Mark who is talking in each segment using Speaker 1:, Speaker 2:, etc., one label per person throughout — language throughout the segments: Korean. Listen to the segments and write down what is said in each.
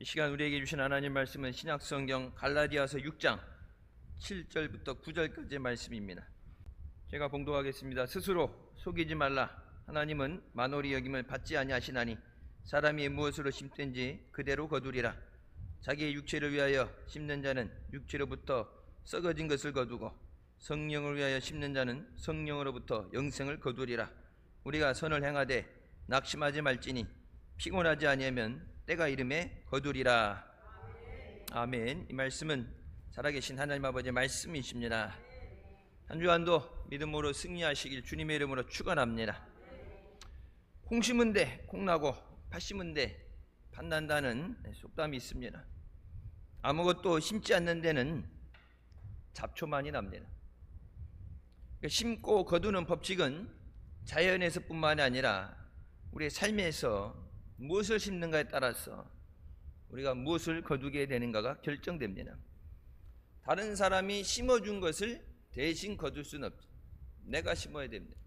Speaker 1: 이 시간 우리에게 주신 하나님 말씀은 신약성경 갈라디아서 6장 7절부터 9절까지의 말씀입니다. 제가 봉독하겠습니다. 스스로 속이지 말라. 하나님은 만홀히 여김을 받지 아니하시나니 사람이 무엇으로 심든지 그대로 거두리라. 자기의 육체를 위하여 심는 자는 육체로부터 썩어진 것을 거두고 성령을 위하여 심는 자는 성령으로부터 영생을 거두리라. 우리가 선을 행하되 낙심하지 말지니 피곤하지 아니하면 때가 이름에 거두리라. 아멘. 이 말씀은 살아계신 하나님 아버지의 말씀이십니다. 한 주간도 믿음으로 승리하시길 주님의 이름으로 축원합니다. 콩 심은 데 콩나고 팥 심은 데 팥 난다는 속담이 있습니다. 아무것도 심지 않는 데는 잡초만이 납니다. 심고 거두는 법칙은 자연에서뿐만이 아니라 우리의 삶에서 무엇을 심는가에 따라서 우리가 무엇을 거두게 되는가가 결정됩니다. 다른 사람이 심어준 것을 대신 거둘 수는 없죠. 내가 심어야 됩니다.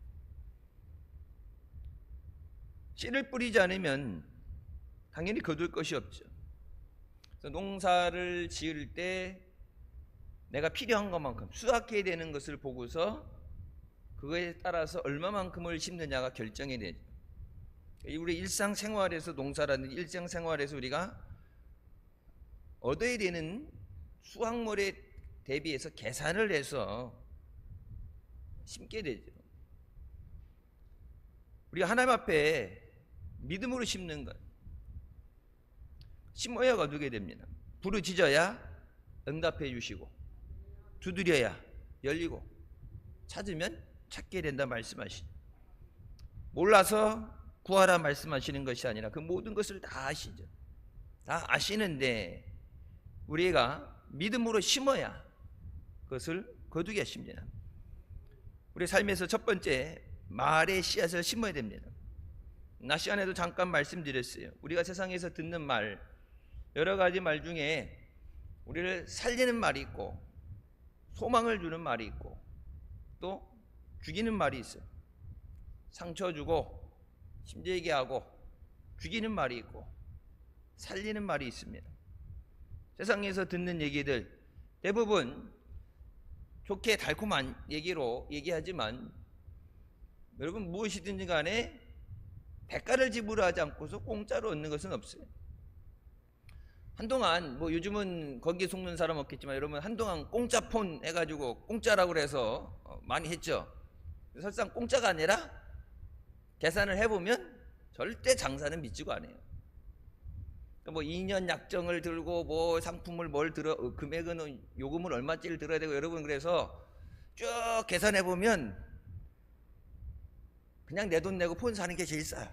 Speaker 1: 씨를 뿌리지 않으면 당연히 거둘 것이 없죠. 그래서 농사를 지을 때 내가 필요한 것만큼 수확해야 되는 것을 보고서 그거에 따라서 얼마만큼을 심느냐가 결정이 되죠. 우리 일상생활에서 농사라든지 일상생활에서 우리가 얻어야 되는 수확물에 대비해서 계산을 해서 심게 되죠. 우리가 하나님 앞에 믿음으로 심는 것, 심어야 거두게 됩니다. 부르짖어야 응답해 주시고 두드려야 열리고 찾으면 찾게 된다 말씀하시죠. 몰라서 구하라 말씀하시는 것이 아니라 그 모든 것을 다 아시죠. 다 아시는데 우리가 믿음으로 심어야 그것을 거두게 하십니다. 우리 삶에서 첫 번째 말의 씨앗을 심어야 됩니다. 낮 시간에도 잠깐 말씀드렸어요. 우리가 세상에서 듣는 말, 여러 가지 말 중에 우리를 살리는 말이 있고 소망을 주는 말이 있고 또 죽이는 말이 있어요. 상처 주고 힘들게 하고 죽이는 말이 있고 살리는 말이 있습니다. 세상에서 듣는 얘기들 대부분 좋게 달콤한 얘기로 얘기하지만 여러분 무엇이든지 간에 대가를 지불하지 않고서 공짜로 얻는 것은 없어요. 한동안 뭐 요즘은 거기에 속는 사람 없겠지만 여러분 한동안 공짜 폰 해가지고 공짜라고 그래서 많이 했죠. 설상 공짜가 아니라 계산을 해보면 절대 장사는 믿지도 않아요. 뭐 2년 약정을 들고 뭐 상품을 뭘 들어 금액은 요금을 얼마짜리를 들어야 되고 여러분 그래서 쭉 계산해보면 그냥 내 돈 내고 폰 사는 게 제일 싸요.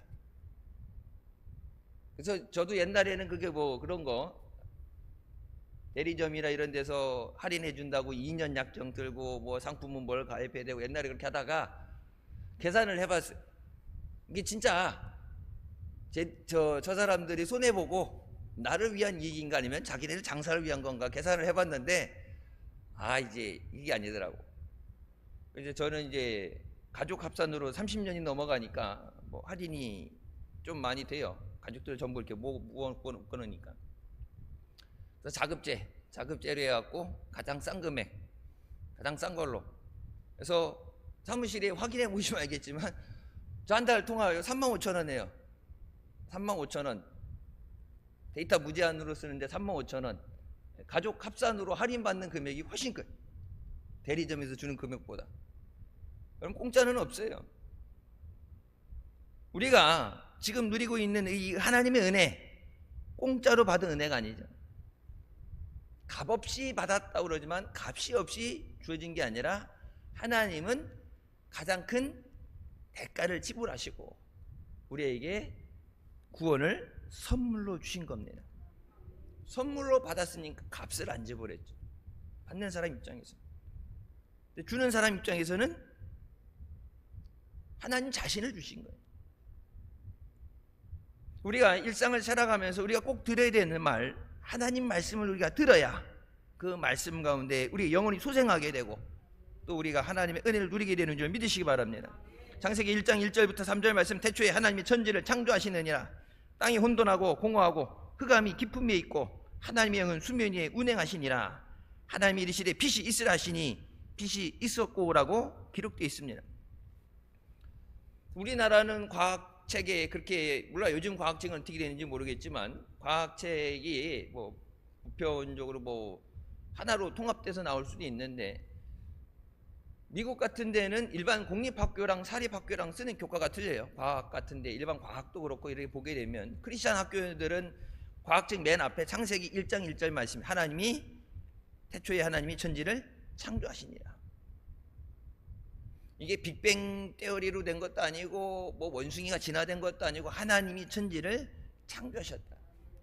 Speaker 1: 그래서 저도 옛날에는 그게 뭐 그런 거 대리점이나 이런 데서 할인해 준다고 2년 약정 들고 뭐 상품은 뭘 가입해야 되고 옛날에 그렇게 하다가 계산을 해봤어요. 이게 진짜 저 사람들이 손해보고 나를 위한 이익인가 아니면 자기네들 장사를 위한 건가 계산을 해봤는데 이제 이게 아니더라고. 이제 저는 이제 가족 합산으로 30년이 넘어가니까 뭐 할인이 좀 많이 돼요. 가족들 전부 이렇게 모아 끊으니까. 그래서 자급제로 해갖고 가장 싼 금액, 가장 싼 걸로. 그래서 사무실에 확인해 보시면 알겠지만 저 한 달 통화요 35,000원이에요. 35,000원. 데이터 무제한으로 쓰는데 35,000원. 가족 합산으로 할인받는 금액이 훨씬 커요. 대리점에서 주는 금액보다. 그럼 공짜는 없어요. 우리가 지금 누리고 있는 이 하나님의 은혜, 공짜로 받은 은혜가 아니죠. 값없이 받았다고 그러지만 값이 없이 주어진 게 아니라 하나님은 가장 큰 대가를 지불하시고 우리에게 구원을 선물로 주신 겁니다. 선물로 받았으니까 값을 안 지불했죠. 받는 사람 입장에서. 주는 사람 입장에서는 하나님 자신을 주신 거예요. 우리가 일상을 살아가면서 우리가 꼭 들어야 되는 말, 하나님 말씀을 우리가 들어야 그 말씀 가운데 우리 영혼이 소생하게 되고 또 우리가 하나님의 은혜를 누리게 되는 줄 믿으시기 바랍니다. 창세기 1장 1절부터 3절 말씀, 태초에 하나님이 천지를 창조하시느니라. 땅이 혼돈하고 공허하고 흑암이 깊음에 있고 하나님의 영은 수면 위에 운행하시니라. 하나님이 이르시되 빛이 있으라 하시니 빛이 있었고라고 기록되어 있습니다. 우리나라는 과학책에 그렇게, 몰라 요즘 과학책은 어떻게 되는지 모르겠지만 과학책이 뭐 보편적으로 뭐 하나로 통합돼서 나올 수도 있는데, 미국 같은 데는 일반 공립학교랑 사립학교랑 쓰는 교과가 틀려요. 과학 같은 데 일반 과학도 그렇고 이렇게 보게 되면 크리스찬 학교들은 과학책 맨 앞에 창세기 1장 1절 말씀, 태초에 하나님이 천지를 창조하시니라. 이게 빅뱅 테오리로 된 것도 아니고 뭐 원숭이가 진화된 것도 아니고 하나님이 천지를 창조하셨다.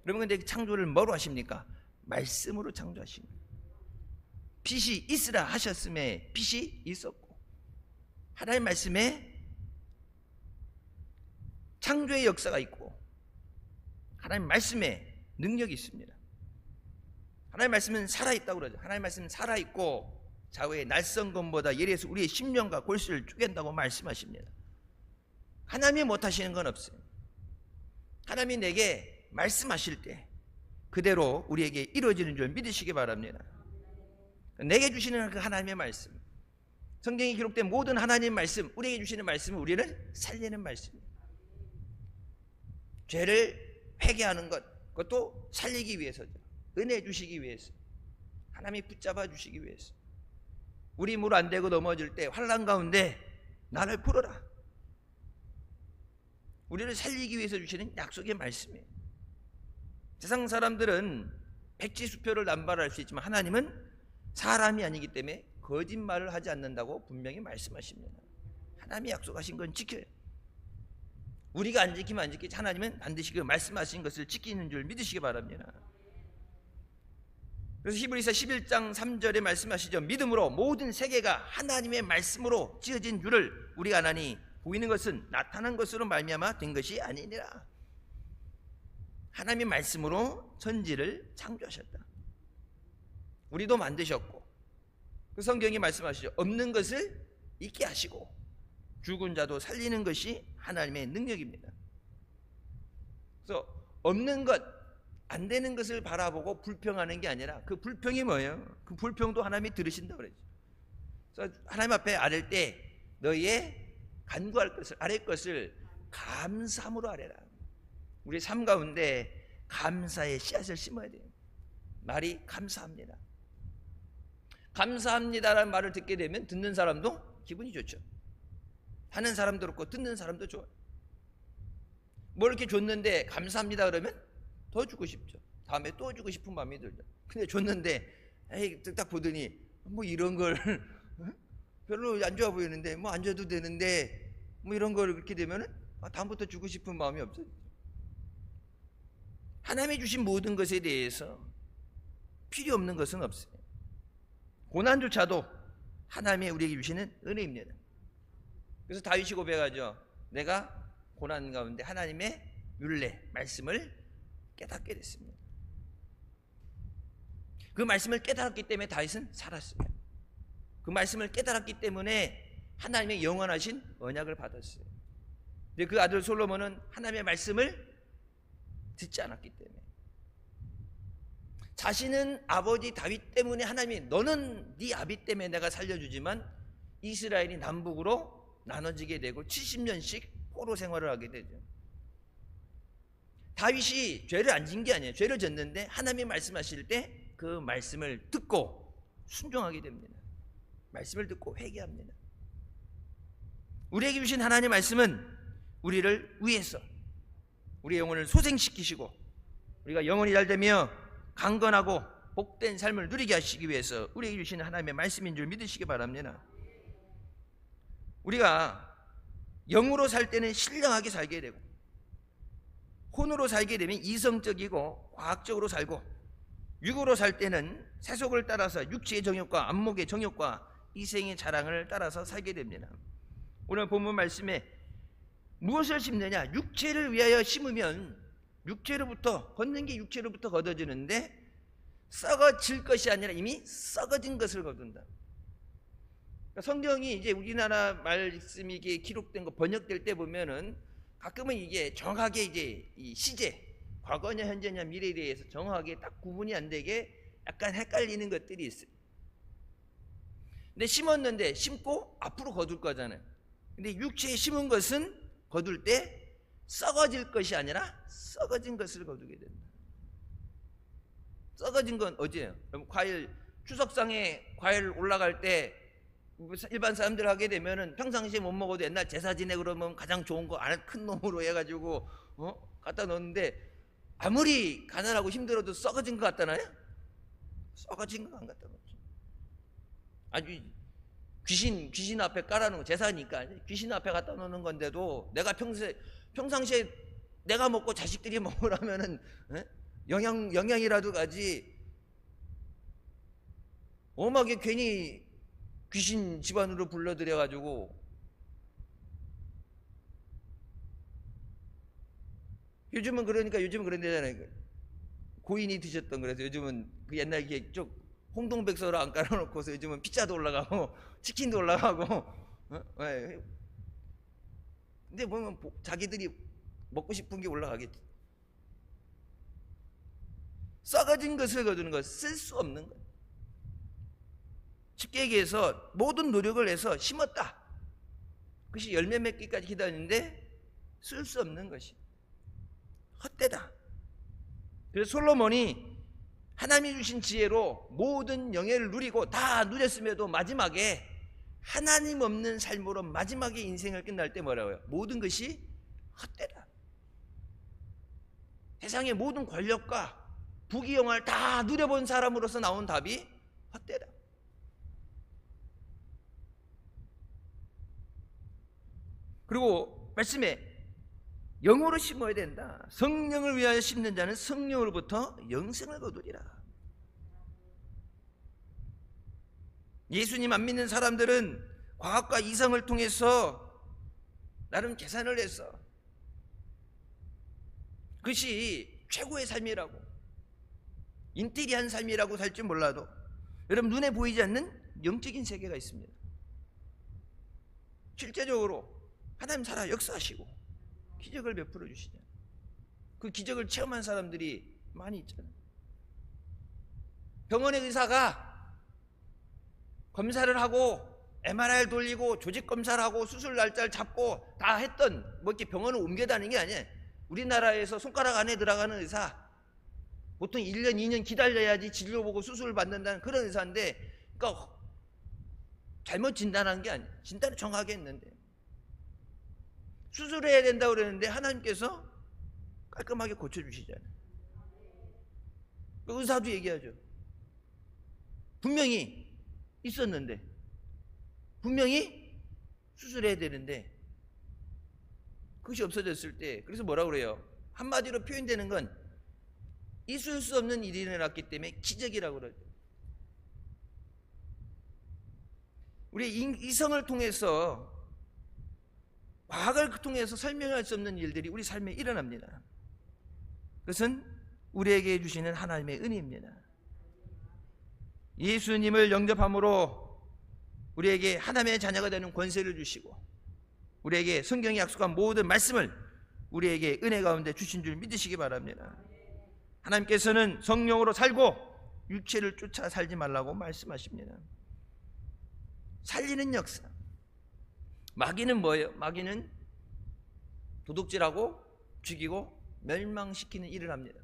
Speaker 1: 그러면 근데 창조를 뭐로 하십니까? 말씀으로 창조하십니다. 빛이 있으라 하셨음에 빛이 있었고, 하나님 말씀에 창조의 역사가 있고 하나님 말씀에 능력이 있습니다. 하나님 말씀은 살아있다고 그러죠. 하나님 말씀은 살아있고 좌우의 날선 검보다 예리해서 우리의 심령과 골수를 쪼갠다고 말씀하십니다. 하나님이 못하시는 건 없어요. 하나님이 내게 말씀하실 때 그대로 우리에게 이루어지는 줄 믿으시기 바랍니다. 내게 주시는 그 하나님의 말씀, 성경에 기록된 모든 하나님의 말씀, 우리에게 주시는 말씀은 우리를 살리는 말씀입니다. 죄를 회개하는 것, 그것도 살리기 위해서죠. 은혜 주시기 위해서, 하나님이 붙잡아 주시기 위해서. 우리 물 안 대고 넘어질 때 환난 가운데 나를 풀어라, 우리를 살리기 위해서 주시는 약속의 말씀이에요. 세상 사람들은 백지수표를 남발할 수 있지만 하나님은 사람이 아니기 때문에 거짓말을 하지 않는다고 분명히 말씀하십니다. 하나님이 약속하신 건 지켜요. 우리가 안 지키면 안 지키지 하나님은 반드시 그 말씀하신 것을 지키는 줄 믿으시기 바랍니다. 그래서 히브리서 11장 3절에 말씀하시죠. 믿음으로 모든 세계가 하나님의 말씀으로 지어진 줄을 우리가 아나니 보이는 것은 나타난 것으로 말미암아 된 것이 아니니라. 하나님의 말씀으로 천지를 창조하셨다. 우리도 만드셨고, 그 성경이 말씀하시죠. 없는 것을 있게 하시고 죽은 자도 살리는 것이 하나님의 능력입니다. 그래서 없는 것, 안 되는 것을 바라보고 불평하는 게 아니라 그 불평이 뭐예요? 그 불평도 하나님이 들으신다고 그러죠. 그래서 하나님 앞에 아랠 때 너희의 간구할 것을, 아랠 것을 감사함으로 아뢰라. 우리 삶 가운데 감사의 씨앗을 심어야 돼요. 말이 감사합니다. 감사합니다라는 말을 듣게 되면 듣는 사람도 기분이 좋죠. 하는 사람도 그렇고 듣는 사람도 좋아요. 뭐 이렇게 줬는데 감사합니다 그러면 더 주고 싶죠. 다음에 또 주고 싶은 마음이 들죠. 근데 줬는데 에이, 딱 보더니 뭐 이런 걸 별로 안 좋아 보이는데 뭐 안 줘도 되는데 뭐 이런 걸 그렇게 되면은 다음부터 주고 싶은 마음이 없어요. 하나님이 주신 모든 것에 대해서 필요 없는 것은 없어요. 고난조차도 하나님의 우리에게 주시는 은혜입니다. 그래서 다윗이 고백하죠. 내가 고난 가운데 하나님의 율례, 말씀을 깨닫게 됐습니다. 그 말씀을 깨달았기 때문에 다윗은 살았어요. 그 말씀을 깨달았기 때문에 하나님의 영원하신 언약을 받았어요. 근데 그 아들 솔로몬은 하나님의 말씀을 듣지 않았기 때문에, 자신은 아버지 다윗 때문에 하나님이 너는 네 아비 때문에 내가 살려주지만 이스라엘이 남북으로 나눠지게 되고 70년씩 포로 생활을 하게 되죠. 다윗이 죄를 안 진 게 아니에요. 죄를 졌는데 하나님이 말씀하실 때 그 말씀을 듣고 순종하게 됩니다. 말씀을 듣고 회개합니다. 우리에게 주신 하나님의 말씀은 우리를 위해서 우리의 영혼을 소생시키시고 우리가 영혼이 잘되며 강건하고 복된 삶을 누리게 하시기 위해서 우리에게 주시는 하나님의 말씀인 줄 믿으시기 바랍니다. 우리가 영으로 살 때는 신령하게 살게 되고 혼으로 살게 되면 이성적이고 과학적으로 살고, 육으로 살 때는 세속을 따라서 육체의 정욕과 안목의 정욕과 이생의 자랑을 따라서 살게 됩니다. 오늘 본문 말씀에 무엇을 심느냐? 육체를 위하여 심으면 육체로부터 걷는 게 육체로부터 걷어지는데 썩어질 것이 아니라 이미 썩어진 것을 거둔다. 그러니까 성경이 이제 우리나라 말씀이 이게 기록된 거 번역될 때 보면은 가끔은 이게 정확하게 이제 이 시제 과거냐 현재냐 미래에 대해서 정확하게 딱 구분이 안 되게 약간 헷갈리는 것들이 있어요. 근데 심었는데 심고 앞으로 거둘 거잖아요. 근데 육체에 심은 것은 거둘 때 썩어질 것이 아니라 썩어진 것을 거두게 된다. 썩어진 건 어디예요? 과일, 추석상에 과일 올라갈 때 일반 사람들 하게 되면은 평상시에 못 먹어도 옛날 제사 지내 그러면 가장 좋은 거 안 큰 놈으로 해가지고 갖다 놓는데 아무리 가난하고 힘들어도 썩어진 거 갖다 놔요? 썩어진 거 안 갖다 놓죠. 아주 귀신 앞에 깔아놓은 제사니까 귀신 앞에 갖다 놓는 건데도 내가 평상시에 내가 먹고 자식들이 먹으라면은 영양이라도 가지 엄하게 괜히 귀신 집안으로 불러들여가지고 요즘은 그런데잖아요. 고인이 드셨던 그래서 요즘은 그 옛날 쪽 홍동백서로 안 깔아놓고서 요즘은 피자도 올라가고 치킨도 올라가고 근데 보면 자기들이 먹고 싶은 게 올라가겠지. 썩어진 것을 거두는 것, 쓸 수 없는 것. 쉽게 얘기해서 모든 노력을 해서 심었다. 그것이 열매 맺기까지 기다리는데 쓸 수 없는 것이 헛되다. 그래서 솔로몬이 하나님이 주신 지혜로 모든 영예를 누리고 다 누렸음에도 마지막에 하나님 없는 삶으로 마지막에 인생을 끝날 때 뭐라고요? 모든 것이 헛되다. 세상의 모든 권력과 부귀영화를 다 누려본 사람으로서 나온 답이 헛되다. 그리고 말씀에 영으로 심어야 된다. 성령을 위하여 심는 자는 성령으로부터 영생을 거두리라. 예수님 안 믿는 사람들은 과학과 이성을 통해서 나름 계산을 했어. 그것이 최고의 삶이라고, 인테리한 삶이라고 살지 몰라도 여러분 눈에 보이지 않는 영적인 세계가 있습니다. 실제적으로 하나님 살아 역사하시고 기적을 베풀어 주시잖아요. 그 기적을 체험한 사람들이 많이 있잖아요. 병원의 의사가 검사를 하고 MRI 돌리고 조직 검사를 하고 수술 날짜를 잡고 다 했던 뭐 이렇게 병원을 옮겨 다니는 게 아니에요. 우리나라에서 손가락 안에 들어가는 의사 보통 1년 2년 기다려야지 진료보고 수술을 받는다는 그런 의사인데, 그러니까 잘못 진단한 게 아니에요. 진단을 정확하게 했는데 수술해야 된다고 그랬는데 하나님께서 깔끔하게 고쳐주시잖아요. 의사도 얘기하죠. 분명히 있었는데, 분명히 수술해야 되는데 그것이 없어졌을 때, 그래서 뭐라고 그래요? 한마디로 표현되는 건 있을 수 없는 일이 일어났기 때문에 기적이라고 그러죠. 우리 이성을 통해서, 과학을 통해서 설명할 수 없는 일들이 우리 삶에 일어납니다. 그것은 우리에게 주시는 하나님의 은혜입니다. 예수님을 영접함으로 우리에게 하나님의 자녀가 되는 권세를 주시고 우리에게 성경이 약속한 모든 말씀을 우리에게 은혜 가운데 주신 줄 믿으시기 바랍니다. 하나님께서는 성령으로 살고 육체를 쫓아 살지 말라고 말씀하십니다. 살리는 역사. 마귀는 뭐예요? 마귀는 도둑질하고 죽이고 멸망시키는 일을 합니다.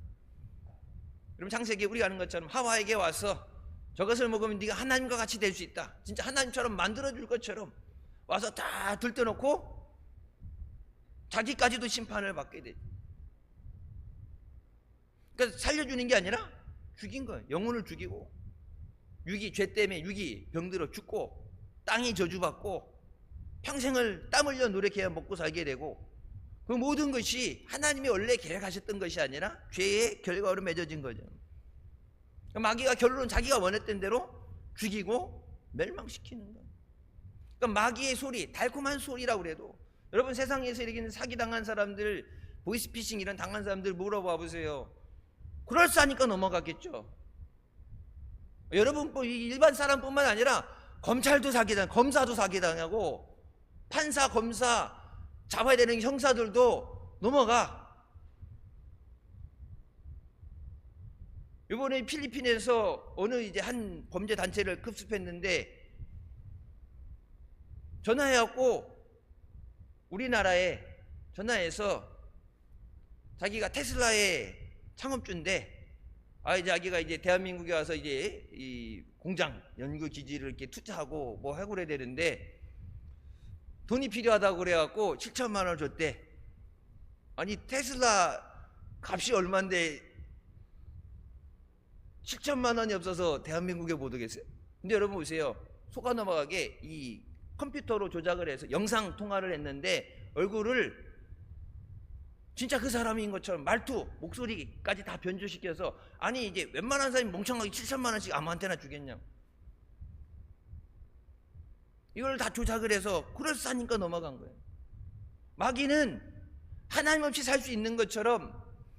Speaker 1: 그럼 창세기에 우리가 아는 것처럼 하와에게 와서 저것을 먹으면 네가 하나님과 같이 될 수 있다, 진짜 하나님처럼 만들어줄 것처럼 와서 다 들떠놓고 자기까지도 심판을 받게 되죠. 그러니까 살려주는 게 아니라 죽인 거예요. 영혼을 죽이고, 죄 때문에 병들어 죽고 땅이 저주받고 평생을 땀 흘려 노력해야 먹고 살게 되고, 그 모든 것이 하나님이 원래 계획하셨던 것이 아니라 죄의 결과로 맺어진 거죠. 마귀가 결론은 자기가 원했던 대로 죽이고 멸망시키는 거예요. 그러니까 마귀의 소리, 달콤한 소리라고 그래도, 여러분 세상에서 이렇게 사기당한 사람들, 보이스피싱 이런 당한 사람들 물어봐 보세요. 그럴싸하니까 넘어갔겠죠. 여러분 일반 사람뿐만 아니라 검찰도 사기당, 검사도 사기당하고 판사, 검사 잡아야 되는 형사들도 넘어가. 이번에 필리핀에서 어느 이제 한 범죄 단체를 급습했는데 전화해갖고 우리나라에 전화해서 자기가 테슬라의 창업주인데 자기가 이제 대한민국에 와서 이제 이 공장 연구 기지를 이렇게 투자하고 뭐 하고 그래야 되는데 돈이 필요하다고 그래갖고 7천만 원을 줬대. 아니 테슬라 값이 얼마인데 7천만 원이 없어서 대한민국에 못 오겠어요? 근데 여러분 보세요. 속아 넘어가게 이 컴퓨터로 조작을 해서 영상 통화를 했는데 얼굴을 진짜 그 사람인 것처럼 말투, 목소리까지 다 변조시켜서 아니 이제 웬만한 사람이 멍청하게 7천만 원씩 아무한테나 주겠냐. 이걸 다 조작을 해서 그럴싸하니까 넘어간 거예요. 마귀는 하나님 없이 살 수 있는 것처럼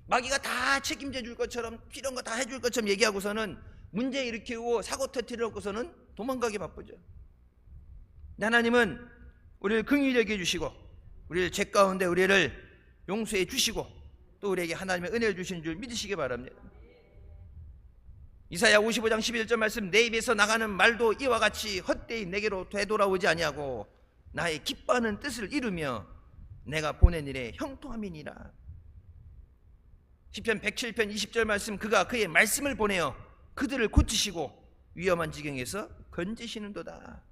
Speaker 1: 마귀가 다 책임져 줄 것처럼 필요한 거 다 해줄 것처럼 얘기하고서는 문제 일으키고 사고 터뜨리고서는 도망가기 바쁘죠. 하나님은 우리를 긍휼히 여겨주시고 우리를 죄 가운데 우리를 용서해 주시고 또 우리에게 하나님의 은혜를 주시는 줄 믿으시기 바랍니다. 이사야 55장 11절 말씀, 내 입에서 나가는 말도 이와 같이 헛되이 내게로 되돌아오지 아니하고 나의 기뻐하는 뜻을 이루며 내가 보낸 일에 형통함이니라. 시편 107편 20절 말씀, 그가 그의 말씀을 보내어 그들을 고치시고 위험한 지경에서 건지시는도다.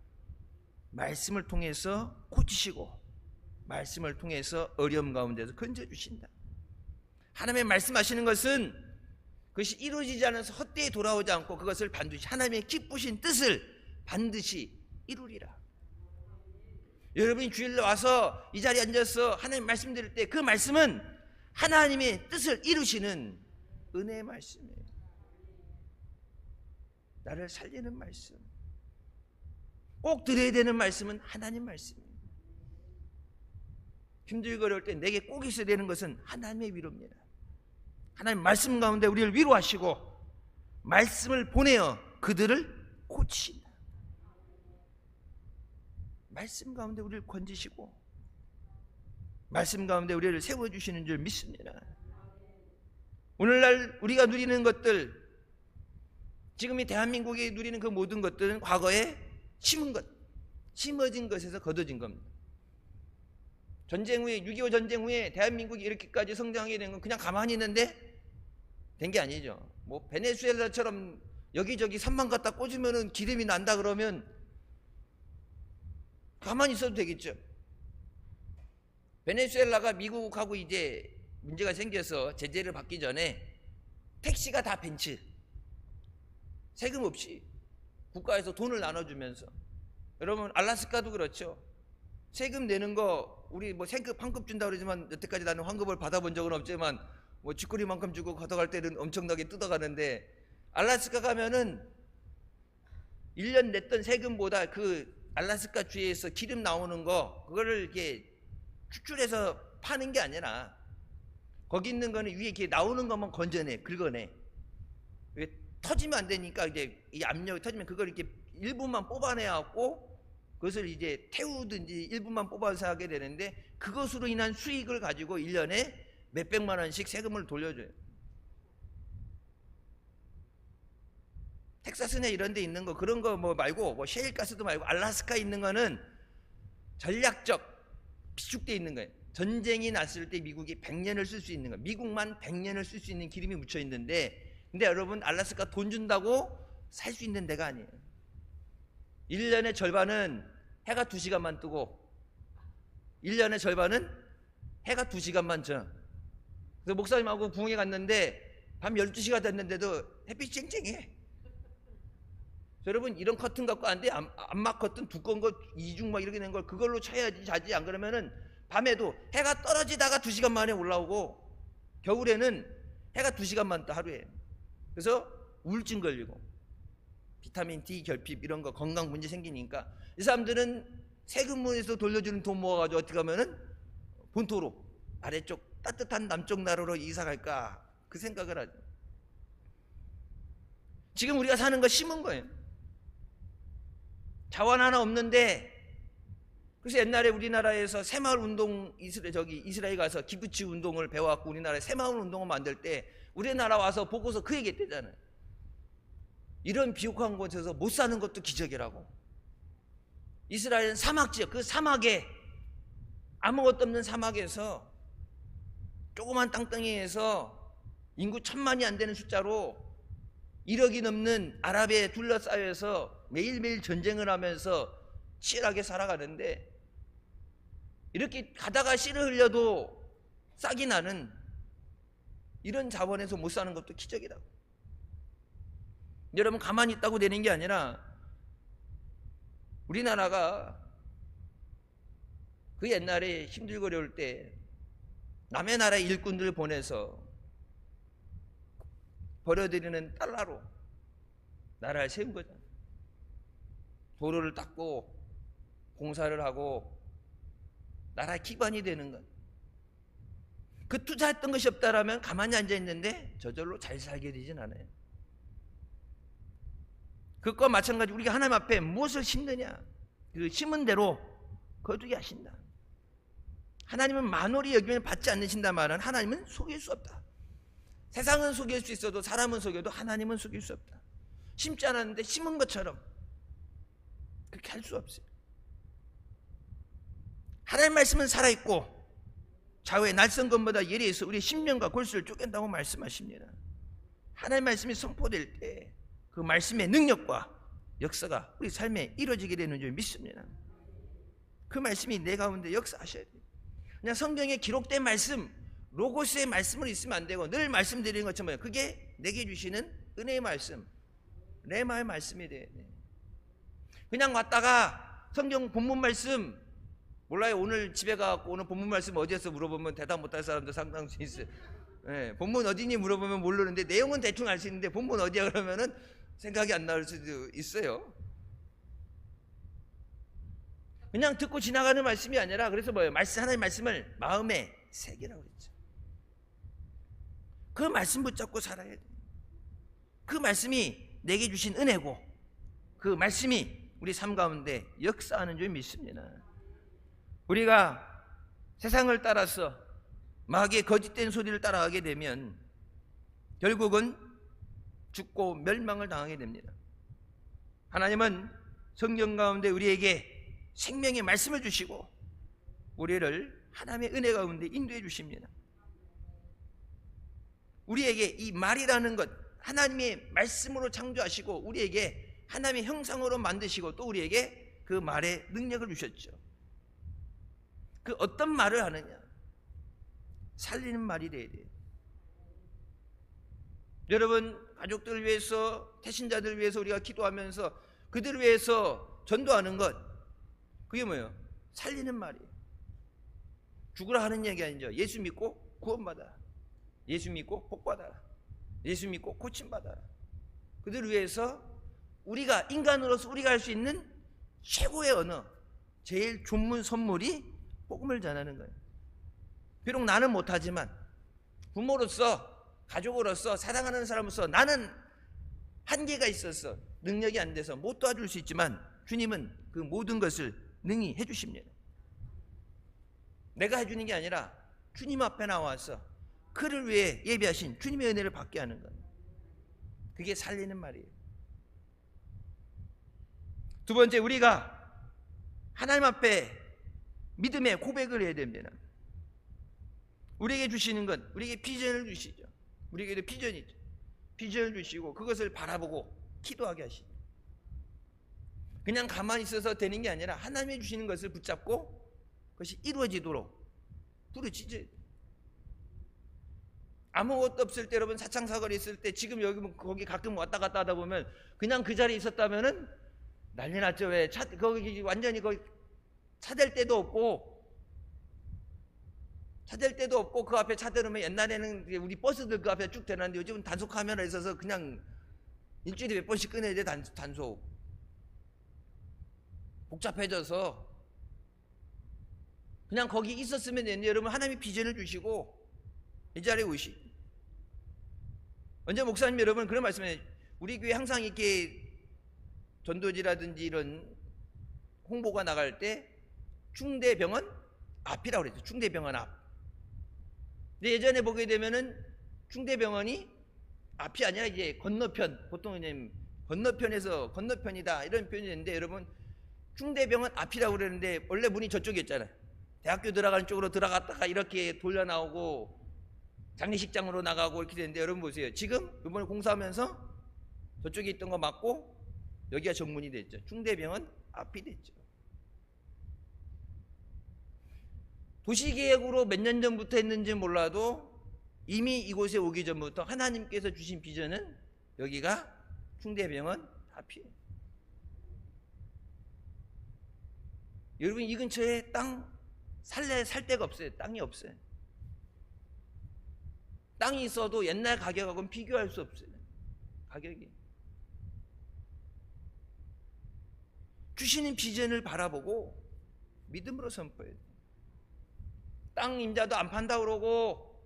Speaker 1: 말씀을 통해서 고치시고 말씀을 통해서 어려움 가운데서 건져주신다. 하나님의 말씀하시는 것은 그것이 이루어지지 않아서 헛되이 돌아오지 않고 그것을 반드시 하나님의 기쁘신 뜻을 반드시 이루리라. 여러분이 주일로 와서 이 자리에 앉아서 하나님 말씀 드릴 때 그 말씀은 하나님의 뜻을 이루시는 은혜의 말씀이에요. 나를 살리는 말씀, 꼭 들어야 되는 말씀은 하나님 말씀이에요. 힘들고 어려울 때 내게 꼭 있어야 되는 것은 하나님의 위로입니다. 하나님 말씀 가운데 우리를 위로하시고 말씀을 보내어 그들을 고치신다. 말씀 가운데 우리를 건지시고 말씀 가운데 우리를 세워주시는 줄 믿습니다. 오늘날 우리가 누리는 것들, 지금 이 대한민국이 누리는 그 모든 것들은 과거에 심은 것, 심어진 것에서 거둬진 겁니다. 전쟁 후에 6.25 전쟁 후에 대한민국이 이렇게까지 성장하게 된 건 그냥 가만히 있는데 된 게 아니죠. 뭐 베네수엘라처럼 여기저기 산만 갖다 꽂으면은 기름이 난다 그러면 가만히 있어도 되겠죠. 베네수엘라가 미국하고 이제 문제가 생겨서 제재를 받기 전에 택시가 다 벤츠, 세금 없이 국가에서 돈을 나눠주면서. 여러분 알라스카도 그렇죠. 세금 내는 거 우리 뭐 세금 환급 준다 그러지만 여태까지 나는 환급을 받아본 적은 없지만 뭐 쥐꼬리만큼 주고 걷어갈 때는 엄청나게 뜯어가는데 알라스카 가면은 1년 냈던 세금보다 그 알라스카 주에서 기름 나오는 거 그거를 이렇게 추출해서 파는 게 아니라 거기 있는 거는 위에 이렇게 나오는 것만 건져내, 긁어내. 왜 터지면 안 되니까 이제 이 압력이 터지면 그걸 이렇게 일부만 뽑아내갖고 그것을 이제 태우든지 일부만 뽑아서 하게 되는데 그것으로 인한 수익을 가지고 1년에 몇백만 원씩 세금을 돌려줘요. 텍사스나 이런 데 있는 거 그런 거 뭐 말고 뭐 셰일가스도 말고 알라스카에 있는 거는 전략적 비축되어 있는 거예요. 전쟁이 났을 때 미국이 100년을 쓸 수 있는 거예요. 미국만 100년을 쓸 수 있는 기름이 묻혀 있는데 근데 여러분 알라스카 돈 준다고 살 수 있는 데가 아니에요. 1년의 절반은 해가 2시간만 뜨고 1년의 절반은 해가 2시간만 져. 그래서 목사님하고 부흥회 갔는데 밤 12시가 됐는데도 햇빛이 쨍쨍해. 여러분 이런 커튼 갖고 안 돼. 암막 커튼 두꺼운 거 이중 막 이렇게 된 걸 그걸로 쳐야지 자지. 안 그러면은 밤에도 해가 떨어지다가 2시간 만에 올라오고 겨울에는 해가 2시간만 떠 하루에. 그래서 우울증 걸리고 비타민 D 결핍 이런 거 건강 문제 생기니까 이 사람들은 세금문에서 돌려주는 돈 모아가지고 어떻게 하면은 본토로 아래쪽 따뜻한 남쪽 나라로 이사 갈까 그 생각을 하죠. 지금 우리가 사는 거 심은 거예요. 자원 하나 없는데 그래서 옛날에 우리나라에서 새마을 운동 이스라엘 가서 기부치 운동을 배워갖고 우리나라에 새마을 운동을 만들 때 우리나라 와서 보고서 그 얘기 했대잖아요. 이런 비옥한 곳에서 못 사는 것도 기적이라고. 이스라엘은 사막 지역, 그 사막에, 아무것도 없는 사막에서 조그만 땅덩이에서 인구 1000만이 안 되는 숫자로 1억이 넘는 아랍에 둘러싸여서 매일매일 전쟁을 하면서 치열하게 살아가는데, 이렇게 가다가 씨를 흘려도 싹이 나는 이런 자원에서 못 사는 것도 기적이라고. 여러분, 가만히 있다고 되는 게 아니라 우리나라가 그 옛날에 힘들고 어려울 때 남의 나라의 일꾼들 보내서 벌어들이는 달러로 나라를 세운 거잖아요. 도로를 닦고 공사를 하고 나라의 기반이 되는 것. 그 투자했던 것이 없다라면 가만히 앉아 있는데 저절로 잘 살게 되진 않아요. 그것과 마찬가지 우리가 하나님 앞에 무엇을 심느냐, 그 심은 대로 거두게 하신다. 하나님은 만월이 여기면 받지 않으신다 말은 하나님은 속일 수 없다. 세상은 속일 수 있어도 사람은 속여도 하나님은 속일 수 없다. 심지 않았는데 심은 것처럼 그렇게 할 수 없어요. 하나님 말씀은 살아있고 좌우의 날선 것보다 예리해서 우리 심령과 골수를 쪼갠다고 말씀하십니다. 하나님 말씀이 선포될 때 그 말씀의 능력과 역사가 우리 삶에 이루어지게 되는 줄 믿습니다. 그 말씀이 내 가운데 역사하셔야 돼요. 그냥 성경에 기록된 말씀, 로고스의 말씀을 있으면 안 되고, 늘 말씀드리는 것처럼 그게 내게 주시는 은혜의 말씀, 레마의 말씀이 돼야 돼요. 그냥 왔다가 성경 본문 말씀 몰라요. 오늘 집에 가고 오늘 본문 말씀 어디에서 물어보면 대답 못할 사람도 상당수 있어요. 네, 본문 어디니 물어보면 모르는데 내용은 대충 알 수 있는데 본문 어디야 그러면은 생각이 안 나올 수도 있어요. 그냥 듣고 지나가는 말씀이 아니라, 그래서 뭐예요? 하나님의 말씀을 마음에 새기라고 그랬죠. 그 말씀 붙잡고 살아야 돼요. 그 말씀이 내게 주신 은혜고 그 말씀이 우리 삶 가운데 역사하는 줄 믿습니다. 우리가 세상을 따라서 마귀의 거짓된 소리를 따라가게 되면 결국은 죽고 멸망을 당하게 됩니다. 하나님은 성경 가운데 우리에게 생명의 말씀을 주시고 우리를 하나님의 은혜 가운데 인도해 주십니다. 우리에게 이 말이라는 것, 하나님의 말씀으로 창조하시고 우리에게 하나님의 형상으로 만드시고 또 우리에게 그 말의 능력을 주셨죠. 그 어떤 말을 하느냐? 살리는 말이 돼야 돼요. 여러분, 가족들을 위해서, 태신자들을 위해서 우리가 기도하면서 그들을 위해서 전도하는 것, 그게 뭐예요? 살리는 말이에요. 죽으라 하는 얘기 아니죠. 예수 믿고 구원받아라. 예수 믿고 복받아라. 예수 믿고 고침받아라. 그들을 위해서 우리가 인간으로서 우리가 할 수 있는 최고의 언어, 제일 좋은 선물이 복음을 전하는 거예요. 비록 나는 못하지만 부모로서, 가족으로서, 사랑하는 사람으로서 나는 한계가 있어서 능력이 안 돼서 못 도와줄 수 있지만 주님은 그 모든 것을 능히 해주십니다. 내가 해주는 게 아니라 주님 앞에 나와서 그를 위해 예비하신 주님의 은혜를 받게 하는 것, 그게 살리는 말이에요. 두 번째, 우리가 하나님 앞에 믿음의 고백을 해야 됩니다. 우리에게 주시는 것, 우리에게 비전을 주시죠. 우리에게도 비전이 있죠. 비전을 주시고 그것을 바라보고 기도하게 하시죠. 그냥 가만히 있어서 되는 게 아니라 하나님이 주시는 것을 붙잡고 그것이 이루어지도록 부르짖어야 돼요. 아무것도 없을 때, 여러분 사창사거리 있을 때, 지금 여기 거기 가끔 왔다 갔다 하다 보면 그냥 그 자리에 있었다면은 난리 났죠. 왜? 거기 완전히 거기 차댈 데도 없고 그 앞에 차 대놓으면, 옛날에는 우리 버스들 그 앞에 쭉 대놨는데 요즘은 단속 카메라 있어서 그냥 일주일에 몇 번씩 꺼내야 돼. 단속 복잡해져서 그냥 거기 있었으면 되는데, 여러분 하나님이 비전을 주시고 이 자리에 오시. 언제 목사님 여러분 그런 말씀해, 우리 교회 항상 이렇게 전도지라든지 이런 홍보가 나갈 때 충대병원 앞이라고 그랬죠. 충대병원 앞. 근데 예전에 보게 되면은 충대병원이 앞이 아니라 이제 건너편, 보통 이제 건너편이다 이런 표현이 있는데, 여러분 충대병은 앞이라고 그러는데 원래 문이 저쪽이었잖아요. 대학교 들어가는 쪽으로 들어갔다가 이렇게 돌려 나오고 장례식장으로 나가고 이렇게 되는데, 여러분 보세요. 지금 이번에 공사하면서 저쪽에 있던 거 맞고 여기가 정문이 됐죠. 충대병은 앞이 됐죠. 도시계획으로 몇 년 전부터 했는지 몰라도 이미 이곳에 오기 전부터 하나님께서 주신 비전은 여기가 충대병은 앞이에요. 여러분 이 근처에 땅 살 데가 없어요. 땅이 없어요. 땅이 있어도 옛날 가격하고는 비교할 수 없어요. 가격이. 주시는 비전을 바라보고 믿음으로 선포해야 돼요. 땅 임자도 안 판다 그러고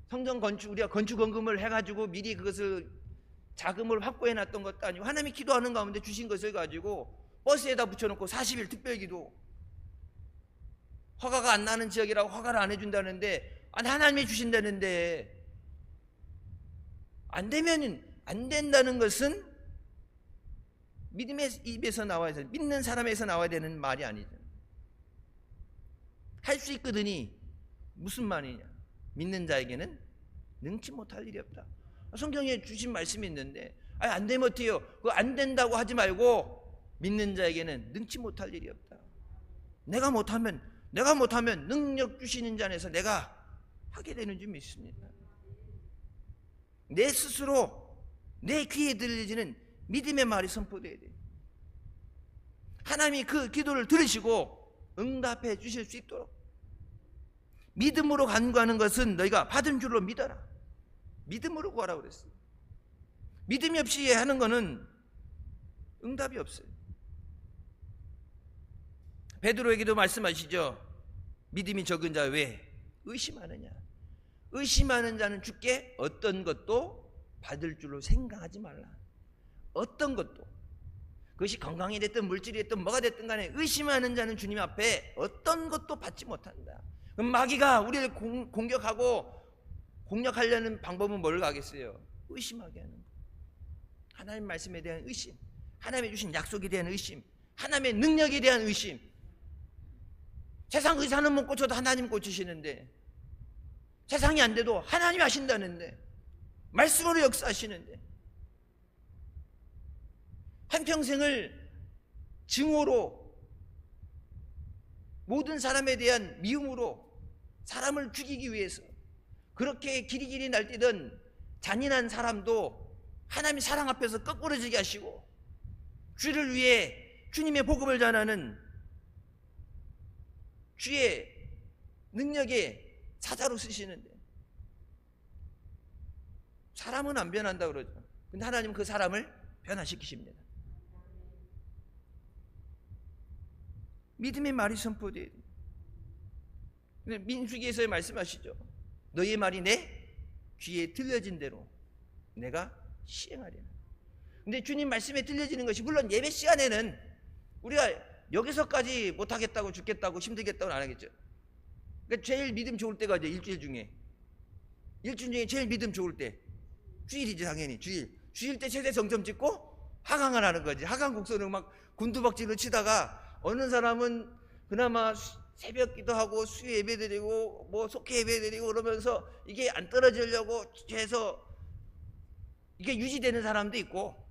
Speaker 1: 성전 건축, 우리가 건축원금을 해가지고 미리 그것을 자금을 확보해 놨던 것도 아니고 하나님이 기도하는 가운데 주신 것을 가지고 버스에다 붙여놓고 40일 특별기도, 허가가 안 나는 지역이라고 허가를 안 해준다는데, 아니 하나님이 주신다는데 안 되면 안 된다는 것은 믿음의 입에서 나와야 돼요. 믿는 사람에서 나와야 되는 말이 아니죠. 할 수 있거든이 무슨 말이냐? 믿는 자에게는 능치 못할 일이 없다. 성경에 주신 말씀이 있는데, 아니 안 되면 어때요? 그거 안 된다고 하지 말고 믿는 자에게는 능치 못할 일이 없다. 내가 못하면 능력 주시는 자 안에서 내가 하게 되는 줄 믿습니다. 내 스스로 내 귀에 들리지는 믿음의 말이 선포돼야 돼요. 하나님이 그 기도를 들으시고 응답해 주실 수 있도록 믿음으로 간구하는 것은 너희가 받은 줄로 믿어라. 믿음으로 구하라고 그랬어요. 믿음이 없이 하는 거는 응답이 없어요. 베드로에게도 말씀하시죠. 믿음이 적은 자 왜 의심하느냐? 의심하는 자는 주께 어떤 것도 받을 줄로 생각하지 말라. 어떤 것도, 그것이 건강이 됐든 물질이 됐든 뭐가 됐든 간에 의심하는 자는 주님 앞에 어떤 것도 받지 못한다. 그럼 마귀가 우리를 공격하고 공략하려는 방법은 뭘 가겠어요? 의심하게 하는 거. 하나님 말씀에 대한 의심, 하나님의 주신 약속에 대한 의심, 하나님의 능력에 대한 의심. 세상 의사는 못 고쳐도 하나님 고치시는데, 세상이 안 돼도 하나님이 하신다는데, 말씀으로 역사하시는데, 한평생을 증오로, 모든 사람에 대한 미움으로 사람을 죽이기 위해서 그렇게 길이길이 날뛰던 잔인한 사람도 하나님의 사랑 앞에서 거꾸러지게 하시고, 주를 위해 주님의 복음을 전하는 주의 능력의 사자로 쓰시는데, 사람은 안 변한다 그러죠. 근데 하나님은 그 사람을 변화시키십니다. 믿음의 말이 선포돼야 돼요. 민수기에서 말씀하시죠. 너희의 말이 내 귀에 들려진 대로 내가 시행하리라. 근데 주님 말씀에 들려지는 것이, 물론 예배 시간에는 우리가 여기서까지 못하겠다고 죽겠다고 힘들겠다고는 안 하겠죠. 그러니까 제일 믿음 좋을 때가 이제 일주일 중에 제일 믿음 좋을 때 주일이지. 당연히 주일 때 최대 정점 찍고 하강을 하는 거지. 하강 곡선을 막 곤두박질로 치다가 어느 사람은 그나마 새벽 기도하고 수요 예배 드리고 뭐 속회 예배 드리고 그러면서 이게 안 떨어지려고 해서 이게 유지되는 사람도 있고,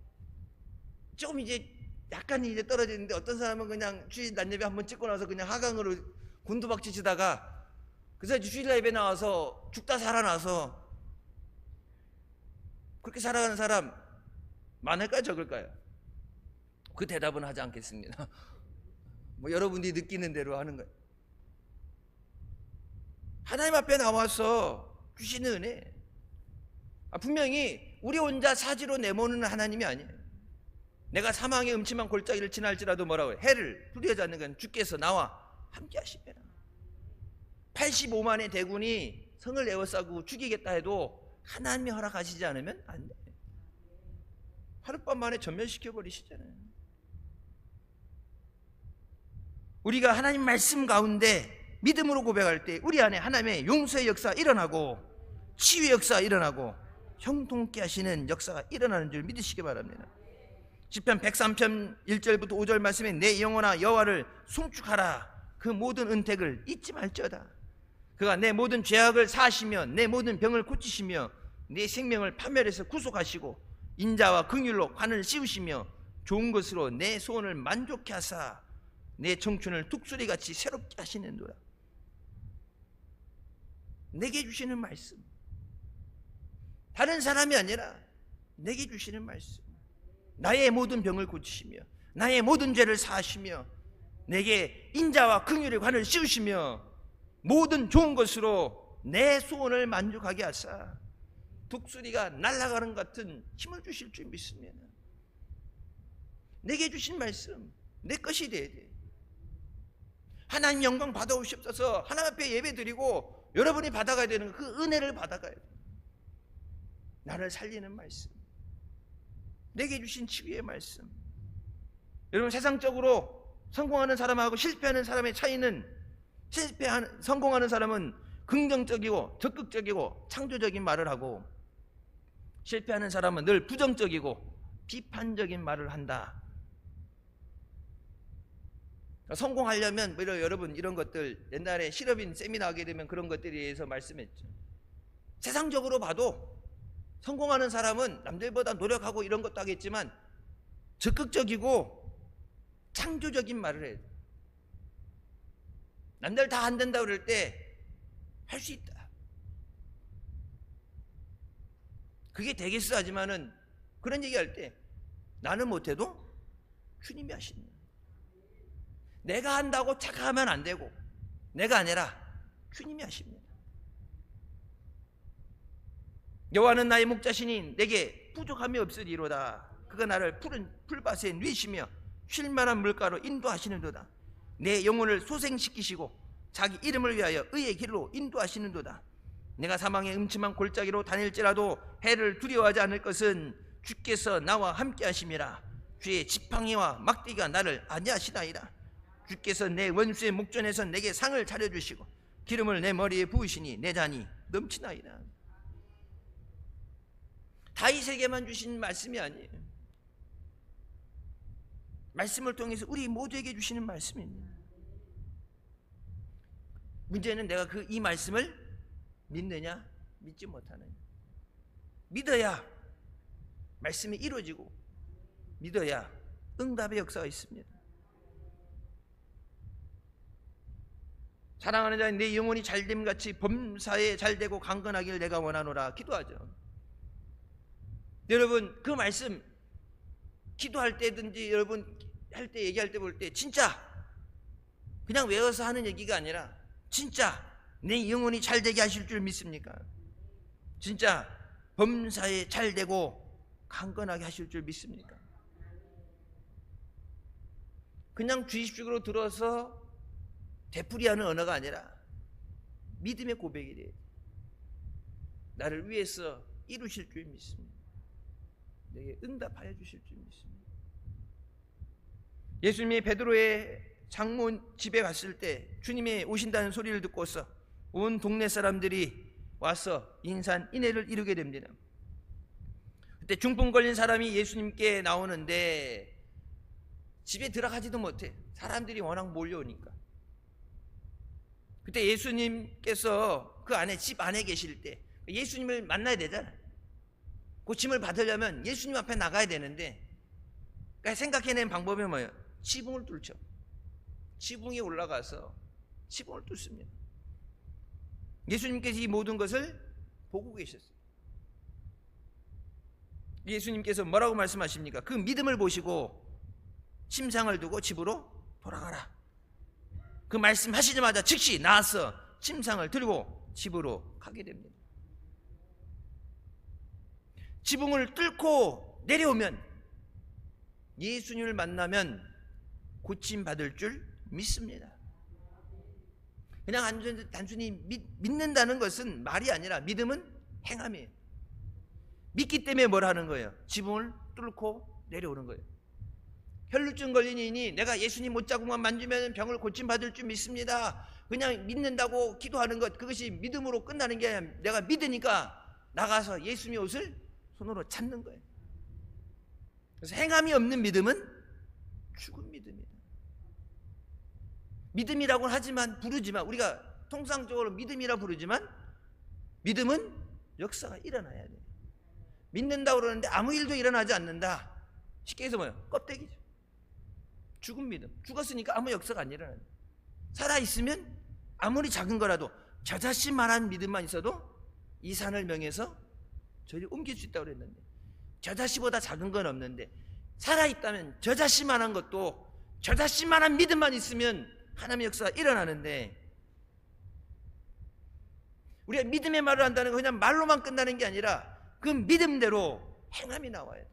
Speaker 1: 조금 이제 약간 이제 떨어지는데, 어떤 사람은 그냥 주일 낮 예배 한번 찍고 나서 그냥 하강으로 곤두박질 치다가 그래서 주일 예배 나와서 죽다 살아나서 그렇게 살아가는 사람 많을까요, 적을까요? 그 대답은 하지 않겠습니다. 뭐 여러분들이 느끼는 대로 하는 거예요. 하나님 앞에 나와서 주시는 은혜, 분명히 우리 혼자 사지로 내모는 하나님이 아니에요. 내가 사망의 음침한 골짜기를 지날지라도 뭐라고 해요? 해를 두려워하지 않는 건 주께서 나와 함께 하시리라. 85만의 대군이 성을 에워싸고 죽이겠다 해도 하나님이 허락하시지 않으면 안 돼요. 하룻밤 만에 전멸시켜버리시잖아요. 우리가 하나님 말씀 가운데 믿음으로 고백할 때 우리 안에 하나님의 용서의 역사 일어나고, 치유의 역사 일어나고, 형통케 하시는 역사가 일어나는 줄 믿으시기 바랍니다. 시편 103편 1절부터 5절 말씀에 내 영혼아 여호와를 송축하라. 그 모든 은택을 잊지 말지어다. 그가 내 모든 죄악을 사하시며 내 모든 병을 고치시며 내 생명을 파멸해서 구속하시고 인자와 긍휼로 관을 씌우시며 좋은 것으로 내 소원을 만족케 하사 내 청춘을 둑소리같이 새롭게 하시는도다. 내게 주시는 말씀, 다른 사람이 아니라 내게 주시는 말씀. 나의 모든 병을 고치시며 나의 모든 죄를 사하시며 내게 인자와 긍휼의 관을 씌우시며 모든 좋은 것으로 내 소원을 만족하게 하사 독수리가 날아가는 것 같은 힘을 주실 줄 믿습니다. 내게 주신 말씀 내 것이 돼야 돼. 하나님 영광 받아오시옵소서. 하나님 앞에 예배 드리고 여러분이 받아가야 되는 그 은혜를 받아가야 돼. 나를 살리는 말씀, 내게 주신 치유의 말씀. 여러분, 세상적으로 성공하는 사람하고 실패하는 사람의 차이는, 성공하는 사람은 긍정적이고 적극적이고 창조적인 말을 하고 실패하는 사람은 늘 부정적이고 비판적인 말을 한다. 성공하려면 여러분 이런 것들, 옛날에 실업인 세미나 하게 되면 그런 것들에 대해서 말씀했죠. 세상적으로 봐도 성공하는 사람은 남들보다 노력하고 이런 것도 하겠지만 적극적이고 창조적인 말을 해요. 남들 다 안 된다고 그럴 때 할 수 있다. 그게 되겠어 하지만은 그런 얘기할 때 나는 못해도 주님이 하신다. 내가 한다고 착각하면 안 되고 내가 아니라 주님이 하십니다. 여호와는 나의 목자시니 내게 부족함이 없으리로다. 그가 나를 푸른 풀밭에 누이시며 쉴만한 물가로 인도하시는도다. 내 영혼을 소생시키시고 자기 이름을 위하여 의의 길로 인도하시는도다. 내가 사망의 음침한 골짜기로 다닐지라도 해를 두려워하지 않을 것은 주께서 나와 함께 하심이라. 주의 지팡이와 막대기가 나를 안위하시나이다. 주께서 내 원수의 목전에서 내게 상을 차려주시고 기름을 내 머리에 부으시니 내 잔이 넘치나이다. 다윗에게만 주신 말씀이 아니에요. 말씀을 통해서 우리 모두에게 주시는 말씀입니다. 문제는 내가 이 말씀을 믿느냐 믿지 못하느냐. 믿어야 말씀이 이루어지고 믿어야 응답의 역사가 있습니다. 사랑하는 자는 내 영혼이 잘됨같이 범사에 잘되고 강건하기를 내가 원하노라 기도하죠. 여러분, 그 말씀 기도할 때든지 여러분 할 때 얘기할 때 볼 때 진짜 그냥 외워서 하는 얘기가 아니라 진짜 내 영혼이 잘되게 하실 줄 믿습니까? 진짜 범사에 잘되고 강건하게 하실 줄 믿습니까? 그냥 주입식으로 들어서 되풀이하는 언어가 아니라 믿음의 고백이 돼요. 나를 위해서 이루실 줄 믿습니다. 내게 응답하여 주실 줄 믿습니다. 예수님이 베드로의 장모 집에 갔을 때 주님이 오신다는 소리를 듣고서 온 동네 사람들이 와서 인산인해를 이루게 됩니다. 그때 중풍 걸린 사람이 예수님께 나오는데 집에 들어가지도 못해. 사람들이 워낙 몰려오니까. 그때 예수님께서 그 안에 집 안에 계실 때 예수님을 만나야 되잖아요. 고침을 받으려면 예수님 앞에 나가야 되는데, 그러니까 생각해낸 방법이 뭐예요? 지붕을 뚫죠. 지붕에 올라가서 지붕을 뚫습니다. 예수님께서 이 모든 것을 보고 계셨어요. 예수님께서 뭐라고 말씀하십니까? 그 믿음을 보시고 침상을 두고 집으로 돌아가라. 그 말씀하시자마자 즉시 나와서 침상을 들고 집으로 가게 됩니다. 지붕을 뚫고 내려오면 예수님을 만나면 고침받을 줄 믿습니다. 그냥 단순히 믿는다는 것은 말이 아니라 믿음은 행함이에요. 믿기 때문에 뭘 하는 거예요? 지붕을 뚫고 내려오는 거예요. 혈루증 걸린 이인이 내가 예수님 못자국만 만지면 병을 고침받을 줄 믿습니다. 그냥 믿는다고 기도하는 것, 그것이 믿음으로 끝나는 게 아니라 내가 믿으니까 나가서 예수님의 옷을 손으로 잡는 거예요. 그래서 행함이 없는 믿음은 죽은 믿음이다. 믿음이라고는 하지만 부르지만, 우리가 통상적으로 믿음이라 부르지만 믿음은 역사가 일어나야 돼요. 믿는다고 그러는데 아무 일도 일어나지 않는다. 쉽게 해서 뭐예요? 껍데기죠. 죽은 믿음. 죽었으니까 아무 역사가 안 일어나요. 살아있으면 아무리 작은 거라도 저자씨만한 믿음만 있어도 이 산을 명해서 저리 옮길 수 있다고 그랬는데, 저자씨보다 작은 건 없는데 살아있다면 저자씨만한 것도, 저자씨만한 믿음만 있으면 하나님의 역사가 일어나는데, 우리가 믿음의 말을 한다는 건 그냥 말로만 끝나는 게 아니라 그 믿음대로 행함이 나와야 돼.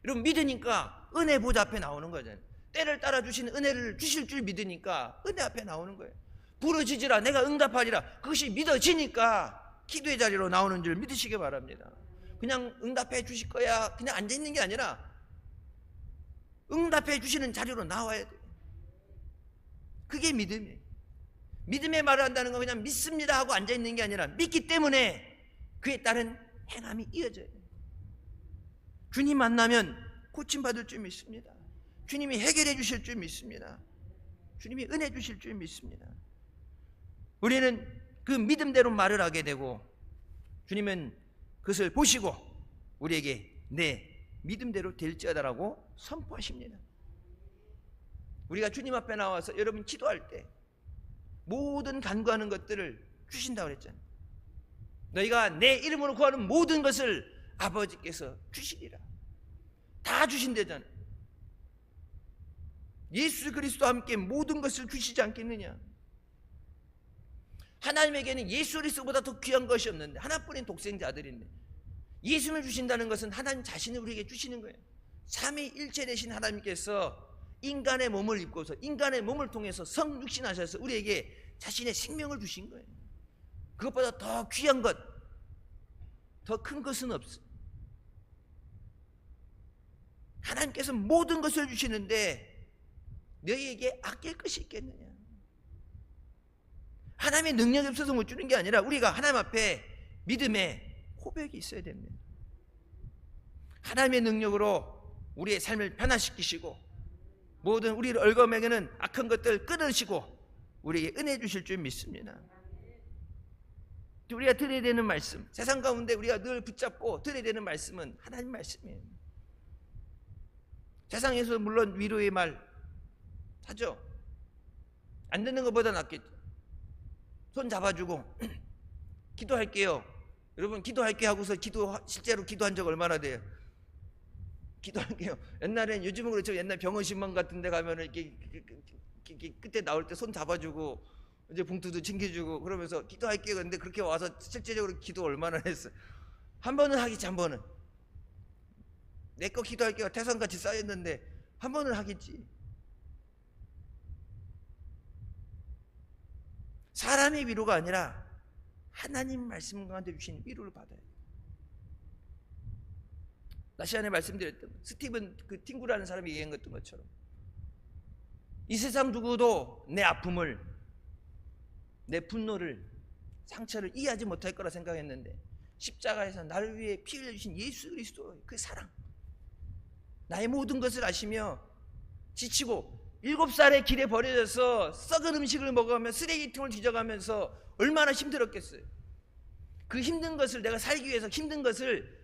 Speaker 1: 여러분, 믿으니까 은혜 보좌 앞에 나오는 거잖아요. 때를 따라 주시는 은혜를 주실 줄 믿으니까 은혜 앞에 나오는 거예요. 부르짖으라 내가 응답하리라. 그것이 믿어지니까 기도의 자리로 나오는 줄 믿으시기 바랍니다. 그냥 응답해 주실 거야 그냥 앉아있는 게 아니라 응답해 주시는 자리로 나와야 돼요. 그게 믿음이에요. 믿음의 말을 한다는 건 그냥 믿습니다 하고 앉아있는 게 아니라 믿기 때문에 그에 따른 행함이 이어져야 돼요. 주님 만나면 고침받을 줄 믿습니다. 주님이 해결해 주실 줄 믿습니다. 주님이 은혜 주실 줄 믿습니다. 우리는 그 믿음대로 말을 하게 되고, 주님은 그것을 보시고 우리에게 내 믿음대로 될지어다라고 선포하십니다. 우리가 주님 앞에 나와서 여러분 기도할 때 모든 간구하는 것들을 주신다고 그랬잖아요. 너희가 내 이름으로 구하는 모든 것을 아버지께서 주시리라. 다 주신대잖아요. 예수 그리스도와 함께 모든 것을 주시지 않겠느냐. 하나님에게는 예수 그리스도보다 더 귀한 것이 없는데, 하나뿐인 독생자 아들인데 예수를 주신다는 것은 하나님 자신을 우리에게 주시는 거예요. 삼위일체 되신 하나님께서 인간의 몸을 입고서 인간의 몸을 통해서 성육신하셔서 우리에게 자신의 생명을 주신 거예요. 그것보다 더 귀한 것, 더 큰 것은 없어. 하나님께서 모든 것을 주시는데 너희에게 아낄 것이 있겠느냐. 하나님의 능력이 없어서 못 주는 게 아니라 우리가 하나님 앞에 믿음의 고백이 있어야 됩니다. 하나님의 능력으로 우리의 삶을 변화시키시고 모든 우리를 얽어매기는 악한 것들을 끊으시고 우리에게 은혜 주실 줄 믿습니다. 우리가 들어야 되는 말씀, 세상 가운데 우리가 늘 붙잡고 들어야 되는 말씀은 하나님 말씀이에요. 세상에서 물론 위로의 말 하죠. 안 듣는 것보다 낫겠죠. 손 잡아주고 기도할게요. 여러분, 기도할게 하고서 실제로 기도한 적 얼마나 돼요? 기도할게요. 옛날엔, 요즘은 그렇죠. 옛날 병원 신문 같은 데 가면은 이렇게 끝에 나올 때 손 잡아주고 이제 봉투도 챙겨주고 그러면서 기도할게요. 근데 그렇게 와서 실제적으로 기도 얼마나 했어요? 한 번은 하겠지. 한 번은 내 거 기도할게요. 태산같이 쌓였는데 한 번은 하겠지. 사람의 위로가 아니라 하나님 말씀 가운데 주신 위로를 받아야 돼요. 나 시간에 말씀드렸던 스티븐 그 팅구라는 사람이 얘기한 것처럼 이 세상 누구도 내 아픔을, 내 분노를, 상처를 이해하지 못할 거라 생각했는데 십자가에서 나를 위해 피 흘려주신 예수 그리스도의 그 사랑, 나의 모든 것을 아시며 지치고 7살의 길에 버려져서 썩은 음식을 먹어가며 쓰레기통을 뒤져가면서 얼마나 힘들었겠어요. 그 힘든 것을, 내가 살기 위해서 힘든 것을